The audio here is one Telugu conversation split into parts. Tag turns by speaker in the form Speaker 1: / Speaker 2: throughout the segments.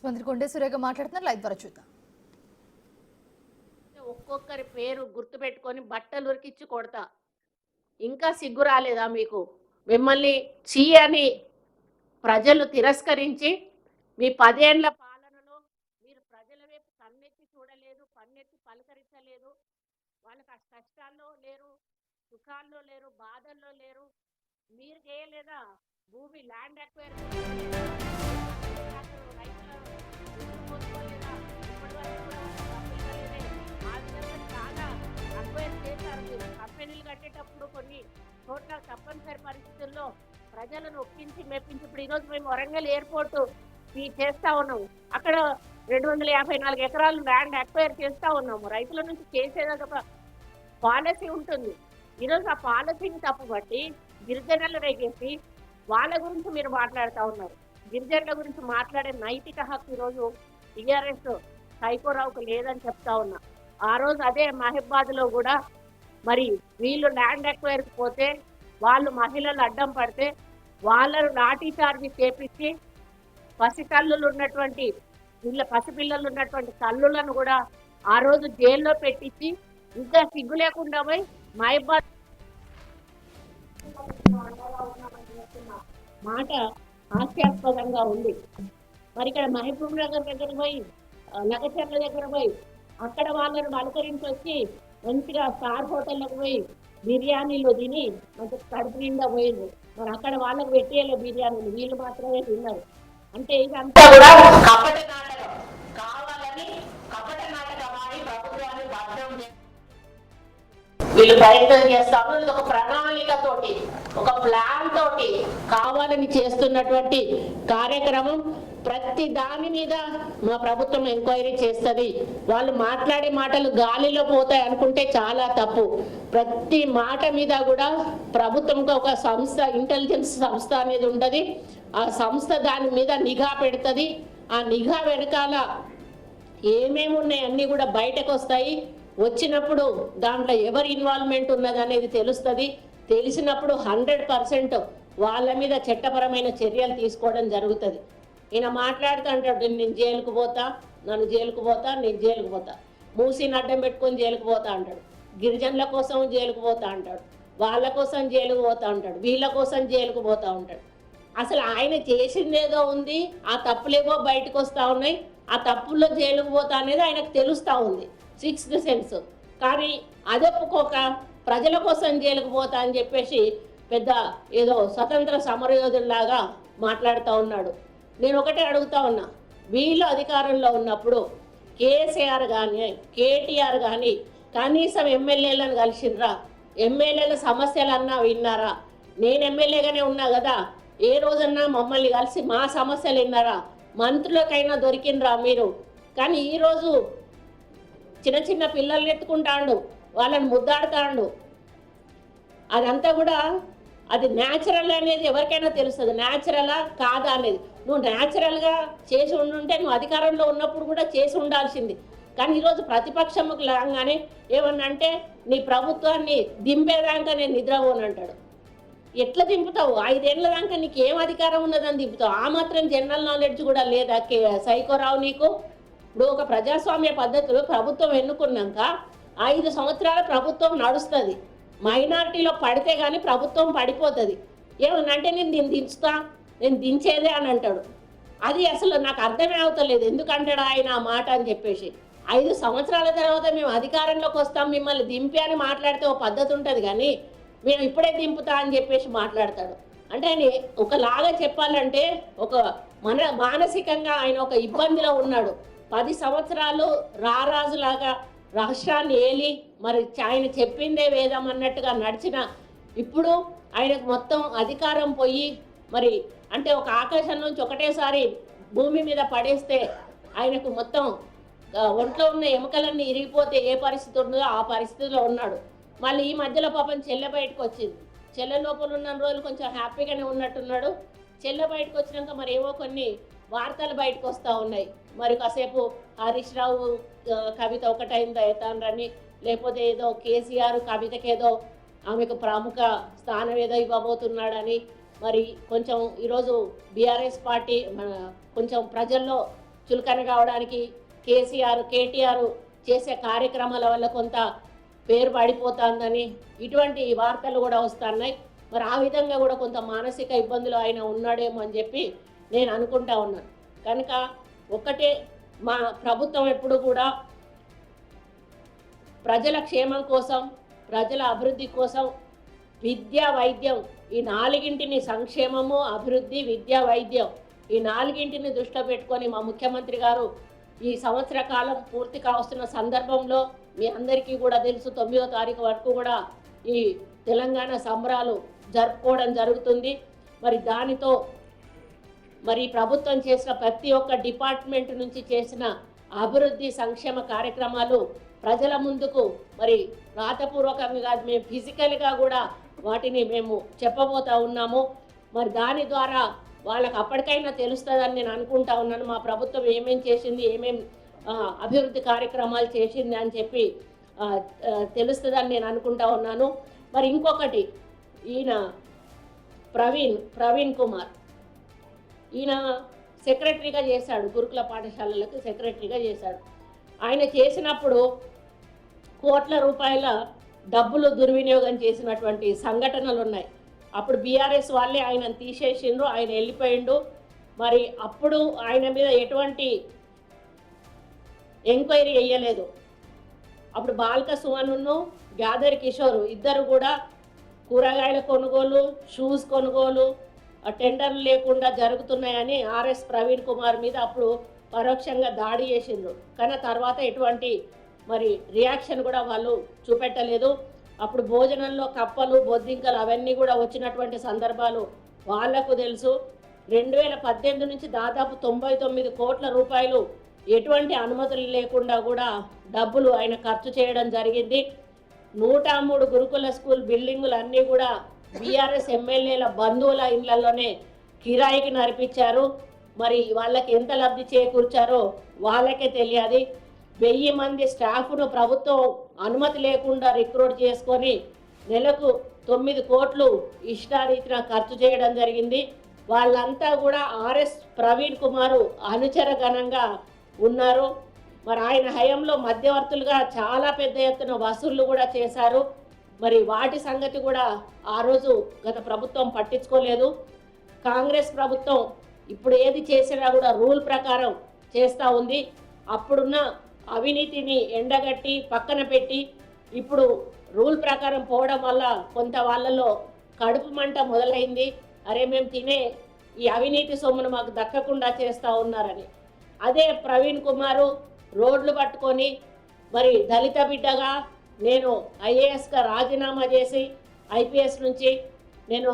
Speaker 1: మంత్రి కొండే సురేఖ మాట్లాడుతున్నారు, లైవ్ ద్వారా చూద్దాం.
Speaker 2: ఒక్కొక్కరి పేరు గుర్తుపెట్టుకొని బట్టలు ఉరికిచ్చి కొడతా. ఇంకా సిగ్గు రాలేదా మీకు? మిమ్మల్ని చీ అని ప్రజలు తిరస్కరించి మీ 10 ఏళ్ల పాలనలో మీరు ప్రజల వైపు కన్నెత్తి చూడలేదు, పన్నెత్తి పలకరించలేదు. వాళ్ళకి ఆ కష్టాల్లో లేరు, సుఖాల్లో లేరు, బాధల్లో లేరు. మీరు చేయలేదా? భూమి ల్యాండ్ అక్వైర్ రైతుల పోసుకోలేదా? ఇప్పటివరకు కూడా తప్పులేదే. ఆ విధంగా చాలా అక్వైర్ చేశారు. మీరు కంపెనీలు కట్టేటప్పుడు కొన్ని చోట్ల తప్పనిసరి పరిస్థితుల్లో ప్రజలను ఒప్పించి మెప్పించి ఇప్పుడు ఈరోజు మేము వరంగల్ ఎయిర్పోర్ట్ చేస్తా ఉన్నాము. అక్కడ 254 ఎకరాలు ల్యాండ్ అక్వైర్ చేస్తా ఉన్నాము. రైతుల నుంచి చేసేది ఒక పాలసీ ఉంటుంది. ఈరోజు ఆ పాలసీని తప్పుబట్టి గిరిజనులు రేగేసి వాళ్ళ గురించి మీరు మాట్లాడుతూ ఉన్నారు. గిరిజనుల గురించి మాట్లాడే నైతిక హక్కు ఈరోజు టీఆర్ఎస్ సైకోరావుకు లేదని చెప్తా ఉన్నా. ఆ రోజు అదే మహబాద్లో కూడా మరి వీళ్ళు ల్యాండ్ అక్వైర్కి పోతే వాళ్ళు మహిళలు అడ్డం పడితే వాళ్ళను లాఠీ చార్జీ చేపించి పసిపిల్లలు ఉన్నటువంటి తల్లులను కూడా ఆ రోజు జైల్లో పెట్టించి ఇంకా సిగ్గు లేకుండా పోయి మహబాద్ మాట హాస్యాస్పదంగా ఉంది. మరి ఇక్కడ మహబూబ్ నగర్ దగ్గర పోయి లగచర్ల దగ్గర పోయి అక్కడ వాళ్ళని పలకరించి వచ్చి మంచిగా స్టార్ హోటల్లోకి పోయి బిర్యానీలు తిని మంచి కడుపు నిండా పోయింది. మరి అక్కడ వాళ్ళకి పెట్టేయలే బిర్యానీలు, వీళ్ళు మాత్రమే తిన్నారు. అంటే ఇదంతా కూడా కపట నాటకం. కావాలని కపట నాటకం ఆడి ప్రభుత్వాన్ని భద్రం వీళ్ళు ప్రయత్నం చేస్తాము. ఇది ఒక ప్రణాళికతోటి, ఒక ప్లాన్ తోటి కావాలని చేస్తున్నటువంటి కార్యక్రమం. ప్రతి దాని మీద మా ప్రభుత్వం ఎంక్వైరీ చేస్తుంది. వాళ్ళు మాట్లాడే మాటలు గాలిలో పోతాయి అనుకుంటే చాలా తప్పు. ప్రతి మాట మీద కూడా ప్రభుత్వంకి ఒక సంస్థ, ఇంటెలిజెన్స్ సంస్థ అనేది ఉంటుంది. ఆ సంస్థ దాని మీద నిఘా పెడుతుంది. ఆ నిఘా వెనకాల ఏమేమి ఉన్నాయి అన్నీ కూడా బయటకు వస్తాయి. వచ్చినప్పుడు దాంట్లో ఎవరి ఇన్వాల్వ్మెంట్ ఉన్నది అనేది తెలుస్తుంది. తెలిసినప్పుడు 100% వాళ్ళ మీద చట్టపరమైన చర్యలు తీసుకోవడం జరుగుతుంది. ఈయన మాట్లాడుతూ అంటాడు, నేను జైలుకు పోతా, నేను జైలుకు పోతా, మూసిని అడ్డం పెట్టుకొని జైలుకు పోతా అంటాడు. గిరిజనుల కోసం జైలుకు పోతా అంటాడు, వాళ్ళ కోసం జైలుకు పోతా అంటాడు, వీళ్ళ కోసం జైలుకు పోతా ఉంటాడు. అసలు ఆయన చేసిందేదో ఉంది, ఆ తప్పులేవో బయటకు వస్తూ ఉన్నాయి. ఆ తప్పుల్లో జైలుకు పోతా అనేది ఆయనకు తెలుస్తూ ఉంది, 6th సెన్స్. కానీ అదొప్పుకోక ప్రజల కోసం జైలుకు పోతా అని చెప్పేసి పెద్ద ఏదో స్వతంత్ర సమరయోధుల్లాగా మాట్లాడుతూ ఉన్నాడు. నేను ఒకటే అడుగుతా ఉన్నా, వీళ్ళు అధికారంలో ఉన్నప్పుడు కేసీఆర్ కానీ కేటీఆర్ కానీ కనీసం ఎమ్మెల్యేలను కలిసిండ్రా? ఎమ్మెల్యేల సమస్యలన్నా విన్నారా? నేను ఎమ్మెల్యేగానే ఉన్నా కదా, ఏ రోజన్నా మమ్మల్ని కలిసి మా సమస్యలు విన్నారా? మంత్రులకైనా దొరికినరా మీరు? కానీ ఈరోజు చిన్న చిన్న పిల్లల్ని ఎత్తుకుంటాడు, వాళ్ళని ముద్దాడుతాడు. అదంతా కూడా అది న్యాచురల్ అనేది ఎవరికైనా తెలుస్తుంది, న్యాచురలా కాదా అనేది. నువ్వు న్యాచురల్గా చేసి ఉండుంటే నువ్వు అధికారంలో ఉన్నప్పుడు కూడా చేసి ఉండాల్సింది. కానీ ఈరోజు ప్రతిపక్షముకు లాగానే ఏమన్నా అంటే నీ ప్రభుత్వాన్ని దింపేదాకా నేను నిద్రపోనంటాడు. ఎట్లా దింపుతావు? 5 ఏళ్ళ దాకా నీకు ఏం అధికారం ఉన్నదని దింపుతావు? ఆ మాత్రం జనరల్ నాలెడ్జ్ కూడా లేదా సైకోరావు నీకు? ఇప్పుడు ఒక ప్రజాస్వామ్య పద్ధతిలో ప్రభుత్వం ఎన్నుకున్నాక 5 సంవత్సరాల ప్రభుత్వం నడుస్తుంది. మైనారిటీలో పడితే కానీ ప్రభుత్వం పడిపోతుంది. ఏమన్నంటే నేను దించుతా, నేను దించేదే అని అంటాడు. అది అసలు నాకు అర్థమే అవుతలేదు, ఎందుకంటాడు ఆయన ఆ మాట అని చెప్పేసి. 5 సంవత్సరాల తర్వాత మేము అధికారంలోకి వస్తాం, మిమ్మల్ని దింపి అని మాట్లాడితే ఒక పద్ధతి ఉంటుంది, కానీ మేము ఇప్పుడే దింపుతా అని చెప్పేసి మాట్లాడతాడు. అంటే ఆయన ఒకలాగా చెప్పాలంటే ఒక మానసికంగా ఆయన ఒక ఇబ్బందిలో ఉన్నాడు. 10 సంవత్సరాలు రారాజులాగా రాష్ట్రాన్ని ఏలి మరి ఆయన చెప్పిందే వేదం అన్నట్టుగా నడిచిన ఇప్పుడు ఆయనకు మొత్తం అధికారం పోయి మరి అంటే ఒక ఆకాశం నుంచి ఒకటేసారి భూమి మీద పడేస్తే ఆయనకు మొత్తం ఒంట్లో ఉన్న ఎముకలన్నీ ఇరిగిపోతే ఏ పరిస్థితి ఉందో ఆ పరిస్థితిలో ఉన్నాడు. మళ్ళీ ఈ మధ్యలో పాపం చెల్లె బయటకు వచ్చింది. చెల్లె లోపల ఉన్న రోజులు కొంచెం హ్యాపీగానే ఉన్నట్టున్నాడు. చెల్లె బయటకు వచ్చినాక మరి ఏవో కొన్ని వార్తలు బయటకు వస్తూ ఉన్నాయి. మరి కాసేపు హరీష్ రావు కవిత ఒకటైందా ఎతాన్రని, లేకపోతే ఏదో కేసీఆర్ కవితకేదో ఆమెకు ప్రముఖ స్థానం ఏదో ఇవ్వబోతున్నాడని, మరి కొంచెం ఈరోజు బీఆర్ఎస్ పార్టీ కొంచెం ప్రజల్లో చులకన కావడానికి కేటీఆర్ చేసే కార్యక్రమాల వల్ల కొంత పేరు పడిపోతుందని ఇటువంటి వార్తలు కూడా వస్తున్నాయి. మరి ఆ విధంగా కూడా కొంత మానసిక ఇబ్బందులు ఆయన ఉన్నాడేమో అని చెప్పి నేను అనుకుంటా ఉన్నాను. కనుక ఒక్కటే, మా ప్రభుత్వం ఎప్పుడు కూడా ప్రజల క్షేమం కోసం, ప్రజల అభివృద్ధి కోసం విద్య, వైద్యం ఈ నాలుగింటిని, సంక్షేమము, అభివృద్ధి, విద్య, వైద్యం ఈ నాలుగింటిని దృష్టిలో పెట్టుకొని మా ముఖ్యమంత్రి గారు ఈ సంవత్సర కాలం పూర్తి కావస్తున్న సందర్భంలో మీ అందరికీ కూడా తెలుసు 9వ తారీఖు వరకు కూడా ఈ తెలంగాణ సంబరాలు జరుపుకోవడం జరుగుతుంది. మరి దానితో మరి ప్రభుత్వం చేసిన ప్రతి ఒక్క డిపార్ట్మెంట్ నుంచి చేసిన అభివృద్ధి సంక్షేమ కార్యక్రమాలు ప్రజల ముందుకు మరి రాతపూర్వకంగా మేము ఫిజికల్గా కూడా వాటిని మేము చెప్పబోతా ఉన్నాము. మరి దాని ద్వారా వాళ్ళకి అప్పటికైనా తెలుస్తుందని నేను అనుకుంటా ఉన్నాను. మా ప్రభుత్వం ఏమేం చేసింది, ఏమేం అభివృద్ధి కార్యక్రమాలు చేసింది అని చెప్పి తెలుస్తుందని నేను అనుకుంటా ఉన్నాను. మరి ఇంకొకటి, ఈయన ప్రవీణ్ కుమార్ ఈయన సెక్రటరీగా చేశాడు, గురుకుల పాఠశాలలకు సెక్రటరీగా చేశాడు. ఆయన చేసినప్పుడు కోట్ల రూపాయల డబ్బులు దుర్వినియోగం చేసినటువంటి సంఘటనలు ఉన్నాయి. అప్పుడు బీఆర్ఎస్ వాళ్ళే ఆయనను తీసేసిండ్రు, ఆయన వెళ్ళిపోయిండు. మరి అప్పుడు ఆయన మీద ఎటువంటి ఎంక్వైరీ వేయలేదు. అప్పుడు బాల్క సుమన్ను గ్యాదర్ కిషోర్ ఇద్దరు కూడా కూరగాయల కొనుగోలు, షూస్ కొనుగోలు టెండర్లు లేకుండా జరుగుతున్నాయని ఆర్ఎస్ ప్రవీణ్ కుమార్ మీద అప్పుడు పరోక్షంగా దాడి చేసిండ్రు. కానీ తర్వాత ఎటువంటి మరి రియాక్షన్ కూడా వాళ్ళు చూపెట్టలేదు. అప్పుడు భోజనంలో కప్పలు, బొద్దింకలు అవన్నీ కూడా వచ్చినటువంటి సందర్భాలు వాళ్లకు తెలుసు. 2018 నుంచి దాదాపు 99 కోట్ల రూపాయలు ఎటువంటి అనుమతులు లేకుండా కూడా డబ్బులు ఆయన ఖర్చు చేయడం జరిగింది. 103 గురుకుల స్కూల్ బిల్డింగులు అన్నీ కూడా బీఆర్ఎస్ ఎమ్మెల్యేల బంధువుల ఇళ్లలోనే కిరాయికి నడిపించారు. మరి వాళ్ళకి ఎంత లబ్ధి చేకూర్చారో వాళ్ళకే తెలియాలి. 1000 మంది స్టాఫ్ను ప్రభుత్వం అనుమతి లేకుండా రిక్రూట్ చేసుకొని నెలకు 9 కోట్లు ఇష్టారీతిన ఖర్చు చేయడం జరిగింది. వాళ్ళంతా కూడా ఆర్ఎస్ ప్రవీణ్ కుమారు అనుచరగణంగా ఉన్నారు. మరి ఆయన హయాంలో మధ్యవర్తులుగా చాలా పెద్ద ఎత్తున వసూళ్లు కూడా చేశారు. మరి వాటి సంగతి కూడా ఆ రోజు గత ప్రభుత్వం పట్టించుకోలేదు. కాంగ్రెస్ ప్రభుత్వం ఇప్పుడు ఏది చేసినా కూడా రూల్ ప్రకారం చేస్తూ ఉంది. అప్పుడున్న అవినీతిని ఎండగట్టి పక్కన పెట్టి ఇప్పుడు రూల్ ప్రకారం పోవడం వల్ల కొంత వాళ్ళలో కడుపు మంట మొదలైంది. అరే మేము తినే ఈ అవినీతి సొమ్మును మాకు దక్కకుండా చేస్తూ ఉన్నారని. అదే ప్రవీణ్ కుమారు రోడ్లు పట్టుకొని మరి దళిత బిడ్డగా నేను ఐఏఎస్గా రాజీనామా చేసి ఐపీఎస్ నుంచి నేను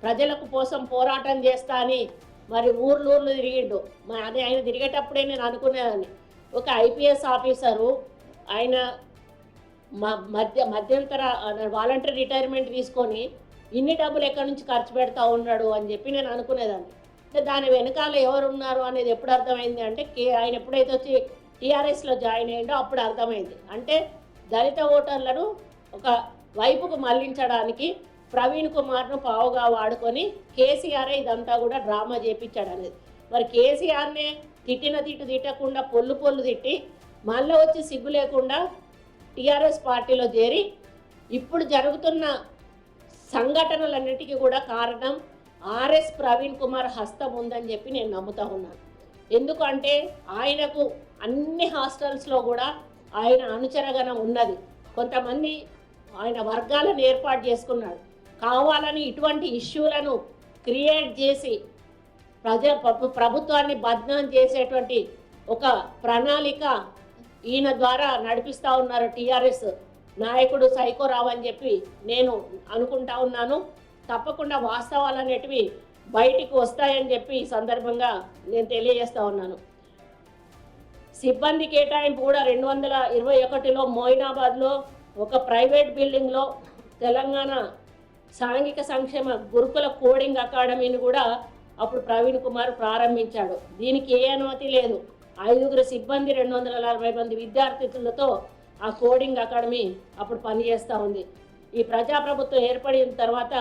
Speaker 2: ప్రజలకు కోసం పోరాటం చేస్తా అని మరి ఊర్లు తిరిగిండు. అది ఆయన తిరిగేటప్పుడే నేను అనుకునేదాన్ని, ఒక ఐపీఎస్ ఆఫీసరు ఆయన మధ్యంతర వాలంటరీ రిటైర్మెంట్ తీసుకొని ఇన్ని డబ్బులు ఎక్కడి నుంచి ఖర్చు పెడతా ఉన్నాడు అని చెప్పి నేను అనుకునేదాన్ని. దాని వెనకాల ఎవరు ఉన్నారు అనేది ఎప్పుడు అర్థమైంది అంటే ఆయన ఎప్పుడైతే వచ్చి టీఆర్ఎస్లో జాయిన్ అయ్యిండో అప్పుడు అర్థమైంది. అంటే దళిత ఓటర్లను ఒక వైపుకు మళ్లించడానికి ప్రవీణ్ కుమార్ను పావుగా వాడుకొని కేసీఆర్ ఇదంతా కూడా డ్రామా చేపించాడు అనేది. మరి కేసీఆర్నే తిట్టకుండా పొల్లు తిట్టి మళ్ళీ వచ్చి సిగ్గు లేకుండా టీఆర్ఎస్ పార్టీలో చేరి ఇప్పుడు జరుగుతున్న సంఘటనలన్నిటికీ కూడా కారణం ఆర్ఎస్ ప్రవీణ్ కుమార్ హస్తం ఉందని చెప్పి నేను నమ్ముతా ఉన్నాను. ఎందుకంటే ఆయనకు అన్ని హాస్టల్స్లో కూడా ఆయన అనుచరగణం ఉన్నది. కొంతమంది ఆయన వర్గాలను ఏర్పాటు చేసుకున్నాడు. కావాలని ఇటువంటి ఇష్యూలను క్రియేట్ చేసి ప్రభుత్వాన్ని బద్నాం చేసేటువంటి ఒక ప్రణాళిక ఈయన ద్వారా నడిపిస్తూ ఉన్నారు టీఆర్ఎస్ నాయకుడు సైకోరావు అని చెప్పి నేను అనుకుంటా ఉన్నాను. తప్పకుండా వాస్తవాలు అనేటివి బయటికి వస్తాయని చెప్పి ఈ సందర్భంగా నేను తెలియజేస్తూ ఉన్నాను. సిబ్బంది కేటాయింపు కూడా 2021లో మోయినాబాద్లో ఒక ప్రైవేట్ బిల్డింగ్లో తెలంగాణ సాంఘిక సంక్షేమ గురుకుల కోడింగ్ అకాడమీని కూడా అప్పుడు ప్రవీణ్ కుమార్ ప్రారంభించాడు. దీనికి ఏ అనుమతి లేదు. 5 సిబ్బంది 240 మంది విద్యార్థులతో ఆ కోడింగ్ అకాడమీ అప్పుడు పనిచేస్తూ ఉంది. ఈ ప్రజాప్రభుత్వం ఏర్పడిన తర్వాత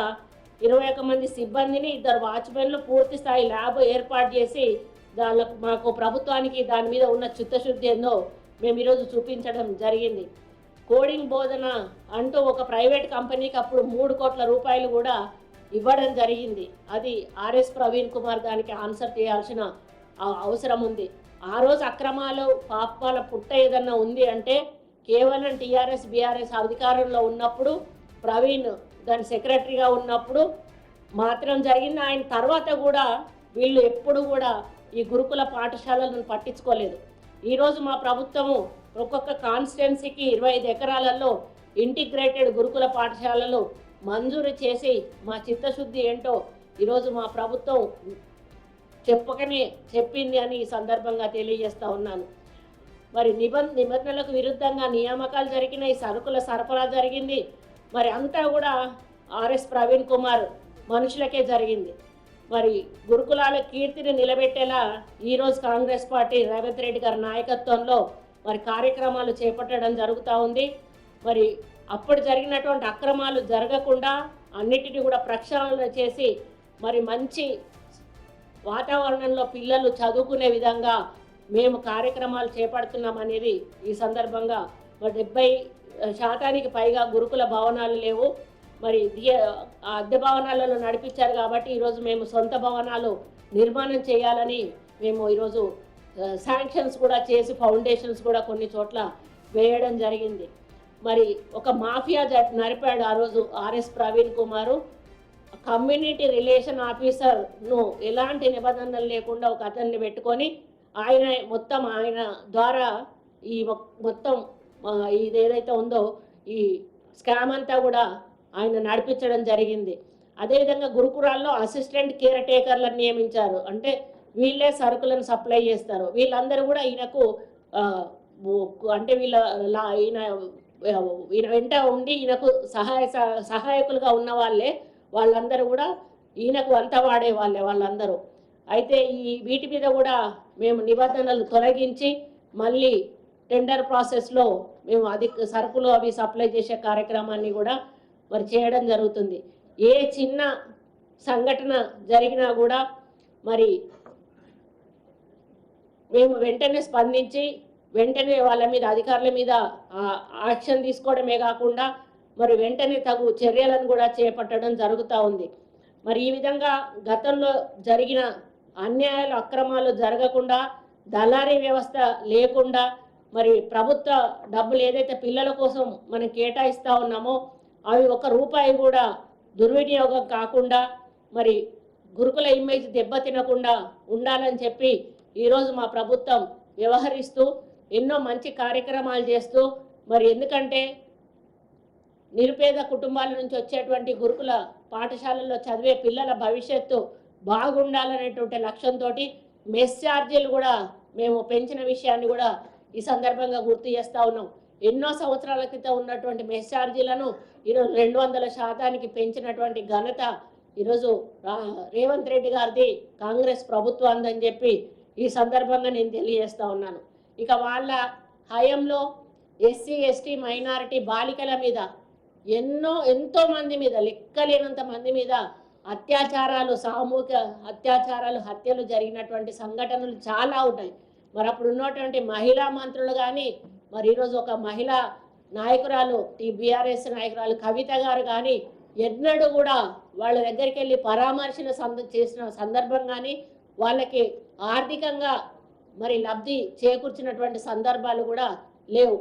Speaker 2: 21 మంది సిబ్బందిని, 2 వాచ్మెన్లు, పూర్తి స్థాయి ల్యాబ్ ఏర్పాటు చేసి మాకు ప్రభుత్వానికి దాని మీద ఉన్న చిత్తశుద్ధి ఏందో మేము ఈరోజు చూపించడం జరిగింది. కోడింగ్ బోధన అంటూ ఒక ప్రైవేట్ కంపెనీకి అప్పుడు 3 కోట్ల రూపాయలు కూడా ఇవ్వడం జరిగింది. అది ఆర్ఎస్ ప్రవీణ్ కుమార్ దానికి ఆన్సర్ చేయాల్సిన అవసరం ఉంది. ఆ రోజు అక్రమాలు పాపాల పుట్ట ఏదన్నా ఉంది అంటే కేవలం టీఆర్ఎస్ బీఆర్ఎస్ అధికారంలో ఉన్నప్పుడు ప్రవీణ్ దాని సెక్రటరీగా ఉన్నప్పుడు మాత్రం జరిగింది. ఆయన తర్వాత కూడా వీళ్ళు ఎప్పుడు కూడా ఈ గురుకుల పాఠశాలను పట్టించుకోలేదు. ఈరోజు మా ప్రభుత్వము ఒక్కొక్క కాన్స్టిట్యున్సీకి 25 ఎకరాలలో ఇంటిగ్రేటెడ్ గురుకుల పాఠశాలలు మంజూరు చేసి మా చిత్తశుద్ధి ఏంటో ఈరోజు మా ప్రభుత్వం చెప్పకనే చెప్పింది అని ఈ సందర్భంగా తెలియజేస్తూ ఉన్నాను. మరి నిబంధనలకు విరుద్ధంగా నియామకాలు జరిగినాయి, సరుకుల సరఫరా జరిగింది. మరి అంతా కూడా ఆర్ఎస్ ప్రవీణ్ కుమార్ మనుషులకే జరిగింది. మరి గురుకులాల కీర్తిని నిలబెట్టేలా ఈరోజు కాంగ్రెస్ పార్టీ రేవంత్ రెడ్డి గారి నాయకత్వంలో మరి కార్యక్రమాలు చేపట్టడం జరుగుతూ ఉంది. మరి అప్పుడు జరిగినటువంటి అక్రమాలు జరగకుండా అన్నిటినీ కూడా ప్రక్షాళన చేసి మరి మంచి వాతావరణంలో పిల్లలు చదువుకునే విధంగా మేము కార్యక్రమాలు చేపడుతున్నాం అనేది ఈ సందర్భంగా. మరి 70% పైగా గురుకుల భవనాలు లేవు. మరి అద్దె భవనాలలో నడిపించారు కాబట్టి ఈరోజు మేము సొంత భవనాలు నిర్మాణం చేయాలని మేము ఈరోజు శాంక్షన్స్ కూడా చేసి ఫౌండేషన్స్ కూడా కొన్ని చోట్ల వేయడం జరిగింది. మరి ఒక మాఫియా నడిపాడు ఆ రోజు ఆర్ఎస్ ప్రవీణ్ కుమారు. కమ్యూనిటీ రిలేషన్ ఆఫీసర్ను ఎలాంటి నిబంధనలు లేకుండా ఒక అతన్ని పెట్టుకొని ఆయన ద్వారా ఈ మొత్తం ఇది ఏదైతే ఉందో ఈ స్కామ్ అంతా కూడా ఆయన నడిపించడం జరిగింది. అదేవిధంగా గురుకులాల్లో అసిస్టెంట్ కేర్ టేకర్లను నియమించారు. అంటే వీళ్ళే సరుకులను సప్లై చేస్తారు. వీళ్ళందరూ కూడా ఈయనకు అంటే ఈయన వెంట ఉండి ఈయనకు సహాయకులుగా ఉన్న వాళ్ళందరూ కూడా ఈయనకు వంత వాడే వాళ్ళందరూ. అయితే వీటి మీద కూడా మేము నిబంధనలు తొలగించి మళ్ళీ టెండర్ ప్రాసెస్లో మేము సరుకులు అవి సప్లై చేసే కార్యక్రమాన్ని కూడా మరి చేయడం జరుగుతుంది. ఏ చిన్న సంఘటన జరిగినా కూడా మరి మేము వెంటనే స్పందించి వెంటనే వాళ్ళ మీద అధికారుల మీద యాక్షన్ తీసుకోవడమే కాకుండా మరి వెంటనే తగు చర్యలను కూడా చేపట్టడం జరుగుతూ ఉంది. మరి ఈ విధంగా గతంలో జరిగిన అన్యాయాలు అక్రమాలు జరగకుండా దళారీ వ్యవస్థ లేకుండా మరి ప్రభుత్వ డబ్బులు ఏదైతే పిల్లల కోసం మనం కేటాయిస్తూ ఉన్నామో అవి 1 రూపాయి కూడా దుర్వినియోగం కాకుండా మరి గురుకుల ఇమేజ్ దెబ్బతినకుండా ఉండాలని చెప్పి ఈరోజు మా ప్రభుత్వం వ్యవహరిస్తూ ఎన్నో మంచి కార్యక్రమాలు చేస్తూ మరి ఎందుకంటే నిరుపేద కుటుంబాల నుంచి వచ్చేటువంటి గురుకుల పాఠశాలల్లో చదివే పిల్లల భవిష్యత్తు బాగుండాలనేటువంటి లక్ష్యంతో మెస్ ఛార్జీలు కూడా మేము పెంచిన విషయాన్ని కూడా ఈ సందర్భంగా గుర్తు చేస్తూ ఉన్నాం. ఎన్నో సంవత్సరాల క్రితం ఉన్నటువంటి మెస్ ఛార్జీలను ఈరోజు 200% పెంచినటువంటి ఘనత ఈరోజు రేవంత్ రెడ్డి గారిది, కాంగ్రెస్ ప్రభుత్వం అని చెప్పి ఈ సందర్భంగా నేను తెలియజేస్తూ ఉన్నాను. ఇక వాళ్ళ హయాంలో ఎస్సీ ఎస్టీ మైనారిటీ బాలికల మీద ఎంతో మంది మీద లెక్కలేనంత మంది మీద అత్యాచారాలు, సామూహిక అత్యాచారాలు, హత్యలు జరిగినటువంటి సంఘటనలు చాలా ఉన్నాయి. మరి అప్పుడు ఉన్నటువంటి మహిళా మంత్రులు కానీ మరి ఈరోజు ఒక మహిళా నాయకురాలు బీఆర్ఎస్ నాయకురాలు కవిత గారు కానీ ఎన్నడూ కూడా వాళ్ళ దగ్గరికి వెళ్ళి చేసిన సందర్భం కానీ వాళ్ళకి ఆర్థికంగా మరి లబ్ధి చేకూర్చినటువంటి సందర్భాలు కూడా లేవు.